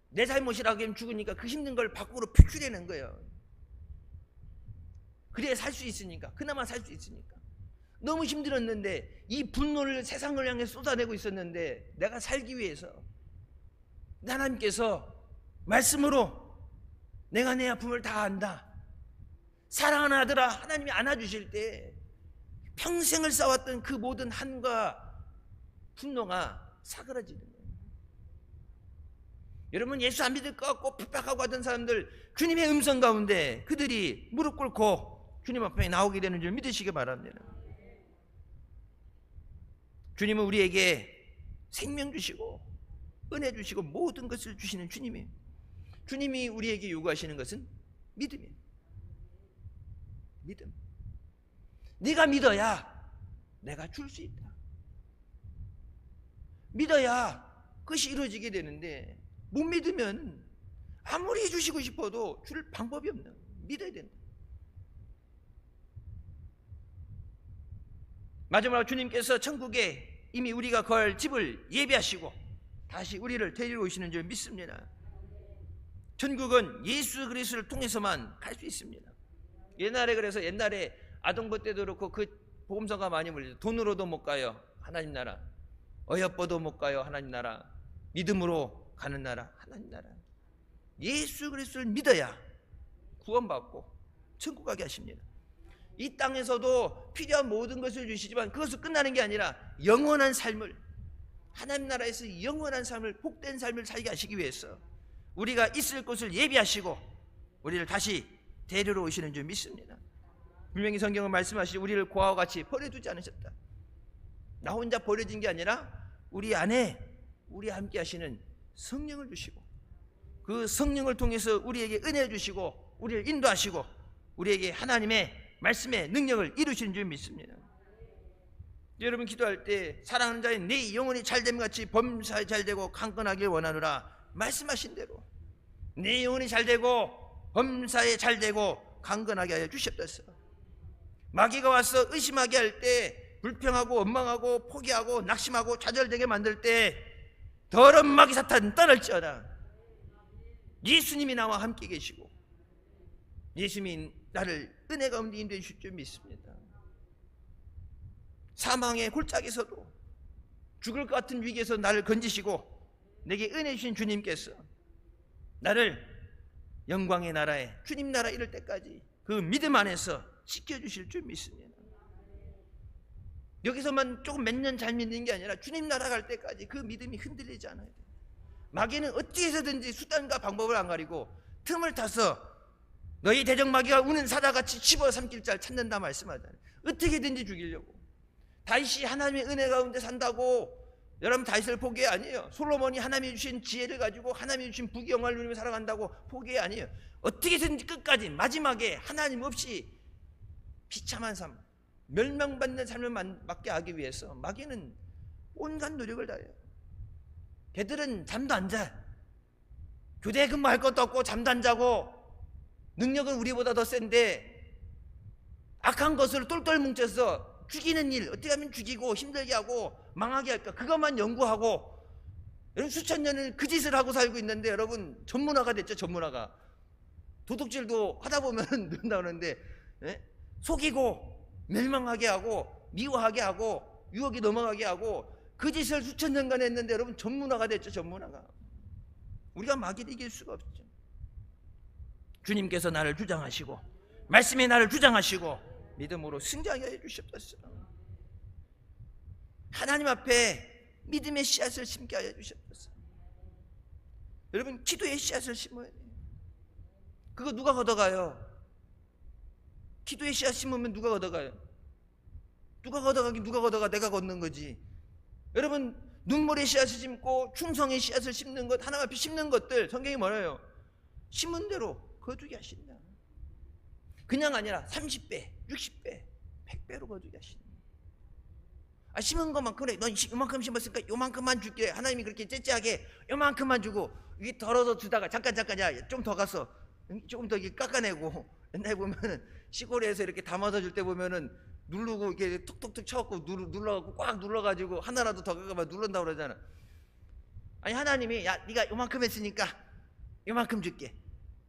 Speaker 1: 내 잘못이라고 하면 죽으니까 그 힘든 걸 밖으로 표출해낸 거예요. 그래야 살 수 있으니까, 그나마 살 수 있으니까. 너무 힘들었는데 이 분노를 세상을 향해 쏟아내고 있었는데 내가 살기 위해서 하나님께서 말씀으로 내가 내 아픔을 다 안다, 사랑하는 아들아, 하나님이 안아주실 때 평생을 쌓았던 그 모든 한과 분노가 사그라지는 거예요. 여러분, 예수 안 믿을 것 같고 핍박하고 하던 사람들, 주님의 음성 가운데 그들이 무릎 꿇고 주님 앞에 나오게 되는 줄 믿으시기 바랍니다. 주님은 우리에게 생명 주시고 은혜 주시고 모든 것을 주시는 주님이에요. 주님이 우리에게 요구하시는 것은 믿음이에요. 믿음. 네가 믿어야 내가 줄 수 있다. 믿어야 그것이 이루어지게 되는데, 못 믿으면 아무리 해주시고 싶어도 줄 방법이 없는 거예요. 믿어야 된다. 마지막으로 주님께서 천국에 이미 우리가 걸 집을 예비하시고 다시 우리를 데리러 오시는 줄 믿습니다. 천국은 예수 그리스도를 통해서만 갈 수 있습니다. 그래서 옛날에 아동부 때도 그렇고 그 복음서가 많이 물리죠. 돈으로도 못 가요, 하나님 나라. 어여뻐도 못 가요, 하나님 나라. 믿음으로 가는 나라, 하나님 나라. 예수 그리스도를 믿어야 구원받고 천국 가게 하십니다. 이 땅에서도 필요한 모든 것을 주시지만 그것을 끝나는 게 아니라 영원한 삶을, 하나님 나라에서 영원한 삶을, 복된 삶을 살게 하시기 위해서 우리가 있을 곳을 예비하시고 우리를 다시 데리러 오시는 줄 믿습니다. 분명히 성경은 말씀하시지 우리를 고아와 같이 버려두지 않으셨다. 나 혼자 버려진 게 아니라 우리 안에 우리와 함께 하시는 성령을 주시고 그 성령을 통해서 우리에게 은혜 주시고 우리를 인도하시고 우리에게 하나님의 말씀의 능력을 이루시는 줄 믿습니다. 여러분 기도할 때 사랑하는 자의 내 영혼이 잘됨 같이 범사에 잘되고 강건하길 원하노라 말씀하신 대로 내 영혼이 잘되고 범사에 잘되고 강건하게 하여 주시옵소서. 마귀가 와서 의심하게 할 때, 불평하고 원망하고 포기하고 낙심하고 좌절되게 만들 때 더러운 마귀 사탄 떠날지어다. 예수님이 나와 함께 계시고 예수님이 나를 은혜 가운데 인도해 주실 줄 믿습니다. 사망의 골짜기에서도 죽을 것 같은 위기에서 나를 건지시고 내게 은혜 주신 주님께서 나를 영광의 나라에 주님 나라 이를 때까지 그 믿음 안에서 지켜주실 줄 믿습니다. 여기서만 조금 몇 년 잘 믿는 게 아니라 주님 나라 갈 때까지 그 믿음이 흔들리지 않아야 돼요. 마귀는 어떻게 해서든지 수단과 방법을 안 가리고 틈을 타서 너희 대적마귀가 우는 사자같이 집어삼킬 자를 찾는다 말씀하잖아요. 어떻게든지 죽이려고. 다윗이 하나님의 은혜 가운데 산다고 여러분 다윗을 포기해 아니에요. 솔로몬이 하나님이 주신 지혜를 가지고 하나님이 주신 부귀영화를 누리며 살아간다고 포기해 아니에요. 어떻게든지 끝까지 마지막에 하나님 없이 비참한 삶, 멸망받는 삶을 맞게 하기 위해서 마귀는 온갖 노력을 다해요. 걔들은 잠도 안 자. 교대 근무할 것도 없고 잠도 안 자고 능력은 우리보다 더 센데 악한 것을 똘똘 뭉쳐서 죽이는 일, 어떻게 하면 죽이고 힘들게 하고 망하게 할까 그것만 연구하고 여러분 수천 년을 그 짓을 하고 살고 있는데 여러분 전문화가 됐죠. 전문화가 도둑질도 하다 보면 는다 그러는데 속이고 멸망하게 하고 미워하게 하고 유혹이 넘어가게 하고 그 짓을 수천 년간 했는데 여러분 전문화가 됐죠. 전문화가. 우리가 마귀를 이길 수가 없죠. 주님께서 나를 주장하시고 말씀이 나를 주장하시고 믿음으로 승자하게 해주셨어요. 하나님 앞에 믿음의 씨앗을 심게 하여 주셨어요. 여러분 기도의 씨앗을 심어야 돼요. 그거 누가 걷어가요? 기도의 씨앗 심으면 누가 걷어가요? 누가 걷어가긴 누가 걷어가? 내가 걷는 거지. 여러분 눈물의 씨앗을 심고 충성의 씨앗을 심는 것, 하나님 앞에 심는 것들 성경이 뭐래요? 심은 대로 거두게 하신다. 그냥 아니라 30배, 60배, 100배로 거두게 하신다. 심은 것만 그래 넌 요만큼 심었으니까 요만큼만 줄게. 하나님이 그렇게 째째하게 요만큼만 주고 이게 덜어서 주다가 잠깐 야 좀 더 가서 조금 더 이렇게 깎아내고 옛날에 보면은 시골에서 이렇게 담아서 줄 때 보면은 누르고 이렇게 툭툭툭 쳐갖고 눌러갖고 꽉 눌러가지고 하나라도 더 가면 누른다고 그러잖아. 아니 하나님이 야 네가 요만큼 했으니까 요만큼 줄게.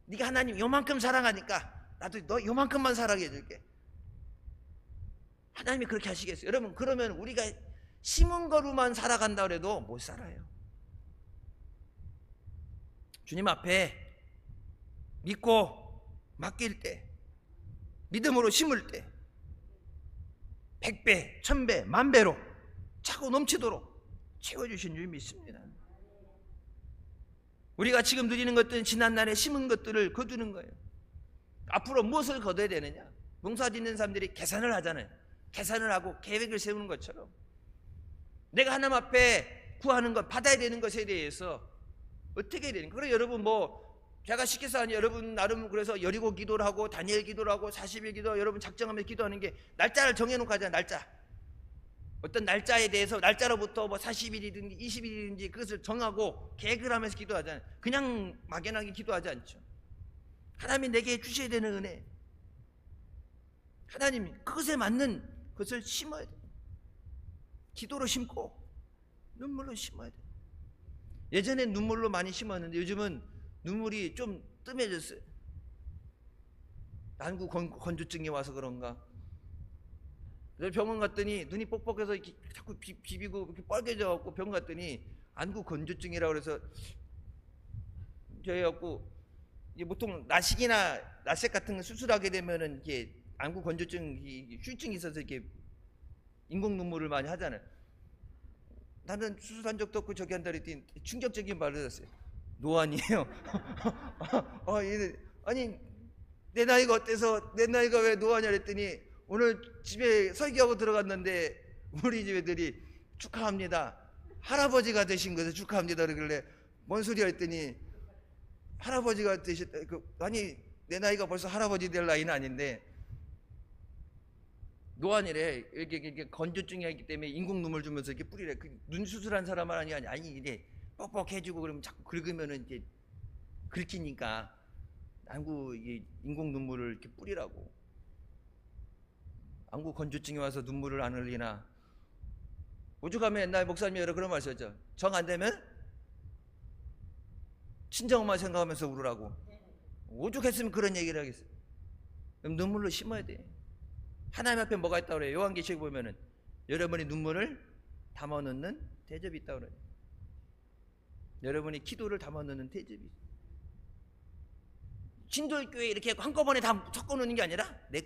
Speaker 1: 네가 하나님 요만큼 사랑하니까 나도 너 요만큼만 사랑해 줄게. 하나님이 그렇게 하시겠어요? 여러분 그러면 우리가 심은 거로만 살아간다 그래도 못 살아요. 주님 앞에 믿고 맡길 때 믿음으로 심을 때 100배, 1000배, 10,000배로 차고 넘치도록 채워주신 줄 믿습니다. 우리가 지금 누리는 것들은 지난날에 심은 것들을 거두는 거예요. 앞으로 무엇을 거둬야 되느냐? 농사 짓는 사람들이 계산을 하잖아요. 계산을 하고 계획을 세우는 것처럼 내가 하나님 앞에 구하는 것, 받아야 되는 것에 대해서 어떻게 해야 되는가? 그래 여러분 제가 시켜서 아니 여러분 나름 그래서 여리고 기도를 하고 다니엘 기도를 하고 40일 기도 여러분 작정하면서 기도하는 게 날짜를 정해놓고 하잖아요. 날짜 어떤 날짜에 대해서 날짜로부터 뭐 40일이든지 20일이든지 그것을 정하고 계획을 하면서 기도하잖아요. 그냥 막연하게 기도하지 않죠. 하나님이 내게 주셔야 되는 은혜, 하나님이 그것에 맞는 것을 심어야 돼요. 기도로 심고 눈물로 심어야 돼요. 예전엔 눈물로 많이 심었는데 요즘은 눈물이 좀 뜸해졌어요. 난구 건조증이 와서 그런가. 그래서 병원 갔더니 눈이 뻑뻑해서 자꾸 비비고 이렇게 빨개져갖고 병원 갔더니 안구 건조증이라고 그래서 저희갖고 보통 나식이나 나색 같은 거 수술하게 되면은 이게 안구 건조증, 휴증이 있어서 이렇게 인공 눈물을 많이 하잖아요. 나는 수술한 적도 없고 저기 한다 그랬더니 충격적인 말을 했어요. 노안이에요. 아니 내 나이가 어때서 내 나이가 왜 노안이냐 그랬더니 오늘 집에 설교하고 들어갔는데 우리 집 애들이 축하합니다. 할아버지가 되신 것을 축하합니다. 그러길래 뭔 소리야 했더니 할아버지가 되셨다. 아니 내 나이가 벌써 할아버지 될 나이는 아닌데 노안이래. 이렇게 건조증이 있기 때문에 인공 눈물 주면서 이렇게 뿌리래. 눈 수술한 사람은 아니 이게 뻑뻑해지고 그러면 자꾸 긁으면은 이제 긁히니까 안구 인공 눈물을 이렇게 뿌리라고. 안구 건조증이 와서 눈물을 안 흘리나. 오죽하면 옛날 목사님이 여러 그런 말씀하셨죠. 정 안 되면 친정엄마 생각하면서 울으라고. 오죽했으면 그런 얘기를 하겠어요. 그럼 눈물로 심어야 돼. 하나님 앞에 뭐가 있다고 그래요? 요한계시록 보면은 여러분이 눈물을 담아놓는 대접이 있다고 그래요. 여러분이 기도를 담아놓는 대접이 있어요. 진도교회 이렇게 한꺼번에 다 섞어놓는 게 아니라 내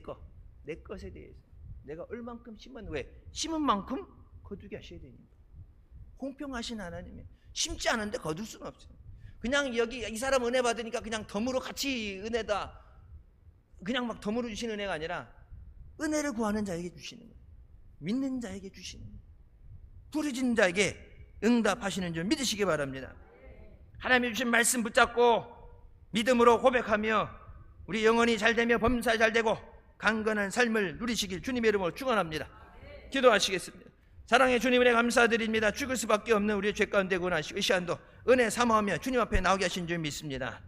Speaker 1: 것에 대해서 내가 얼만큼 심었는지. 왜? 심은 만큼 거두게 하셔야 되니까. 공평하신 하나님이 심지 않은데 거둘 수는 없어요. 그냥 여기 이 사람 은혜 받으니까 그냥 덤으로 같이 은혜다, 그냥 막 덤으로 주시는 은혜가 아니라 은혜를 구하는 자에게 주시는 거예요. 믿는 자에게 주시는 거예요. 부르짖는 자에게 응답하시는 줄 믿으시기 바랍니다. 하나님이 주신 말씀 붙잡고 믿음으로 고백하며 우리 영혼이 잘되며 범사 잘되고 강건한 삶을 누리시길 주님의 이름으로 축원합니다. 기도하시겠습니다. 사랑의 주님, 은혜 감사드립니다. 죽을 수밖에 없는 우리의 죄 가운데 구원하시고 이 시간도 은혜 사모하며 주님 앞에 나오게 하신 줄 믿습니다.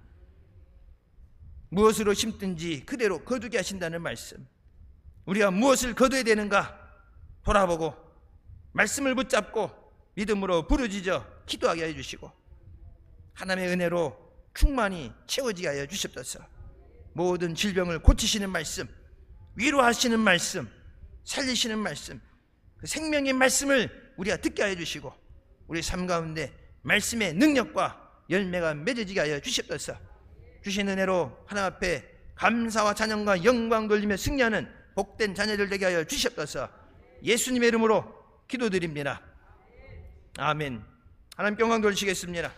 Speaker 1: 무엇으로 심든지 그대로 거두게 하신다는 말씀, 우리가 무엇을 거둬야 되는가 돌아보고 말씀을 붙잡고 믿음으로 부르짖어 기도하게 해주시고 하나님의 은혜로 충만히 채워지게 하여 주시옵소서. 모든 질병을 고치시는 말씀, 위로하시는 말씀, 살리시는 말씀, 그 생명의 말씀을 우리가 듣게 하여 주시고 우리 삶 가운데 말씀의 능력과 열매가 맺어지게 하여 주시옵소서. 주신 은혜로 하나님 앞에 감사와 찬양과 영광 돌리며 승리하는 복된 자녀들 되게 하여 주시옵소서. 예수님의 이름으로 기도드립니다. 아멘. 하나님 영광 돌리시겠습니다.